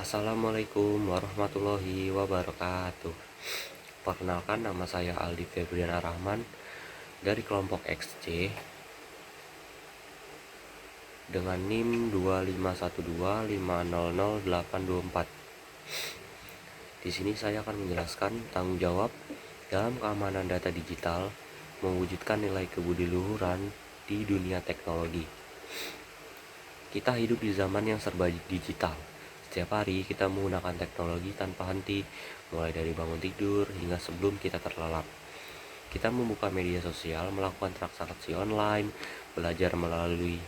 Assalamualaikum warahmatullahi wabarakatuh. Perkenalkan, nama saya Aldi Febriana Rahman dari kelompok XC dengan NIM 25125000824. Di sini saya akan menjelaskan tanggung jawab dalam keamanan data digital mewujudkan nilai kebudiluhuran di dunia teknologi. Kita hidup di zaman yang serba digital. Setiap hari kita menggunakan teknologi tanpa henti, mulai dari bangun tidur hingga sebelum kita terlelap. Kita membuka media sosial, melakukan transaksi online, belajar melalui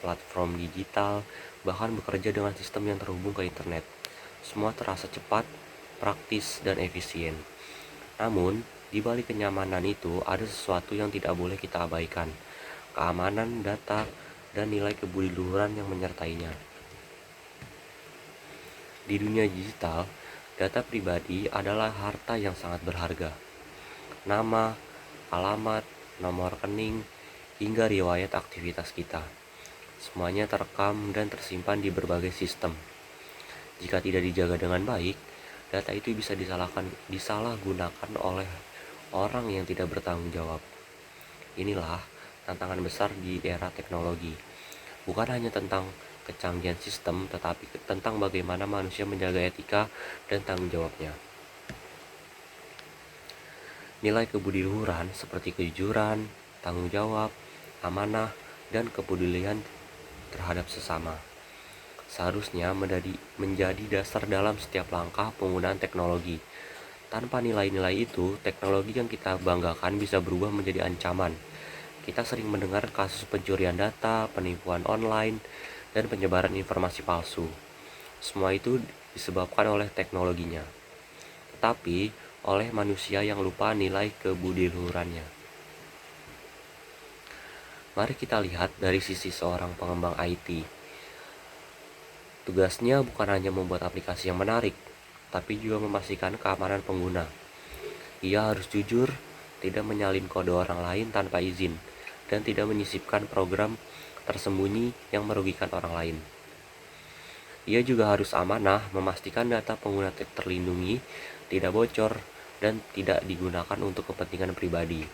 platform digital, bahkan bekerja dengan sistem yang terhubung ke internet. Semua terasa cepat, praktis, dan efisien. Namun, di balik kenyamanan itu ada sesuatu yang tidak boleh kita abaikan: keamanan data dan nilai kebudiluhuran yang menyertainya. Di dunia digital, data pribadi adalah harta yang sangat berharga. Nama, alamat, nomor rekening, hingga riwayat aktivitas kita. Semuanya terekam dan tersimpan di berbagai sistem. Jika tidak dijaga dengan baik, data itu bisa disalahgunakan oleh orang yang tidak bertanggung jawab. Inilah tantangan besar di era teknologi. Bukan hanya tentang kecanggihan sistem, tetapi tentang bagaimana manusia menjaga etika dan tanggung jawabnya. Nilai kebudiluhuran seperti kejujuran, tanggung jawab, amanah, dan kepedulian terhadap sesama seharusnya menjadi dasar dalam setiap langkah penggunaan teknologi. Tanpa nilai-nilai itu, teknologi yang kita banggakan bisa berubah menjadi ancaman. Kita sering mendengar kasus pencurian data, penipuan online, dan penyebaran informasi palsu. Semua itu disebabkan oleh teknologinya, tetapi oleh manusia yang lupa nilai kebudiluhurannya. Mari kita lihat dari sisi seorang pengembang IT. Tugasnya bukan hanya membuat aplikasi yang menarik, tapi juga memastikan keamanan pengguna. Ia harus jujur, tidak menyalin kode orang lain tanpa izin, dan tidak menyisipkan program tersembunyi yang merugikan orang lain. Ia juga harus amanah, memastikan data pengguna terlindungi, tidak bocor, dan tidak digunakan untuk kepentingan pribadi.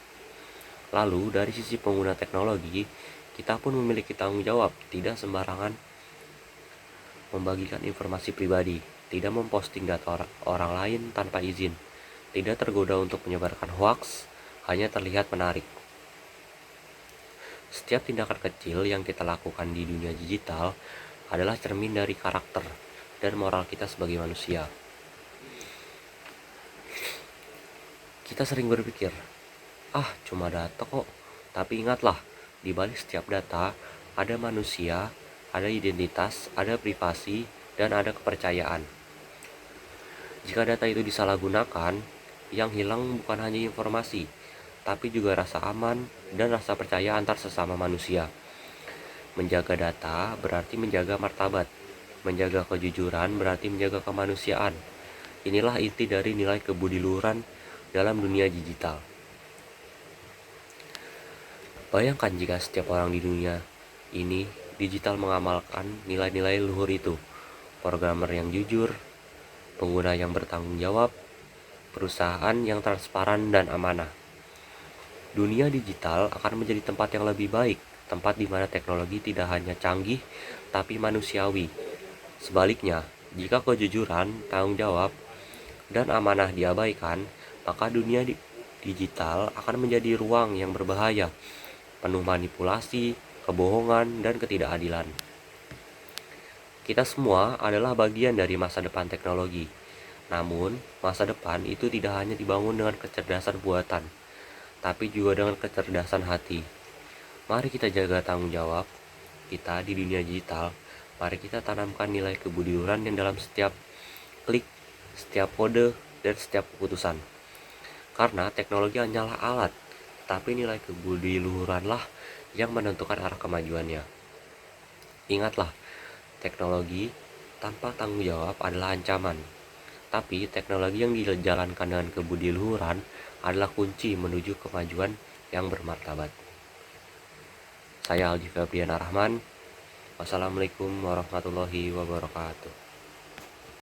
Lalu, dari sisi pengguna teknologi, kita pun memiliki tanggung jawab, tidak sembarangan membagikan informasi pribadi, tidak memposting data orang lain tanpa izin, tidak tergoda untuk menyebarkan hoaks, hanya terlihat menarik. Setiap tindakan kecil yang kita lakukan di dunia digital adalah cermin dari karakter dan moral kita sebagai manusia. Kita sering berpikir, cuma data kok. Tapi ingatlah, di balik setiap data ada manusia, ada identitas, ada privasi, dan ada kepercayaan. Jika data itu disalahgunakan, yang hilang bukan hanya informasi, tapi juga rasa aman dan rasa percaya antar sesama manusia. Menjaga data berarti menjaga martabat. Menjaga kejujuran berarti menjaga kemanusiaan. Inilah inti dari nilai kebudiluhuran dalam dunia digital. Bayangkan jika setiap orang di dunia ini digital mengamalkan nilai-nilai luhur itu. Programmer yang jujur, pengguna yang bertanggung jawab, perusahaan yang transparan dan amanah. Dunia digital akan menjadi tempat yang lebih baik, tempat di mana teknologi tidak hanya canggih, tapi manusiawi. Sebaliknya, jika kejujuran, tanggung jawab, dan amanah diabaikan, maka dunia digital akan menjadi ruang yang berbahaya, penuh manipulasi, kebohongan, dan ketidakadilan. Kita semua adalah bagian dari masa depan teknologi. Namun, masa depan itu tidak hanya dibangun dengan kecerdasan buatan, tapi juga dengan kecerdasan hati. Mari kita jaga tanggung jawab kita di dunia digital. Mari kita tanamkan nilai kebudiluhuran yang dalam setiap klik, setiap kode, dan setiap keputusan. Karena teknologi hanyalah alat, tapi nilai kebudiluhuranlah yang menentukan arah kemajuannya. Ingatlah, teknologi tanpa tanggung jawab adalah ancaman, tapi teknologi yang dijalankan dengan kebudiluhuran adalah kunci menuju kemajuan yang bermartabat. Saya Aldi Febriana Rahman. Wassalamualaikum warahmatullahi wabarakatuh.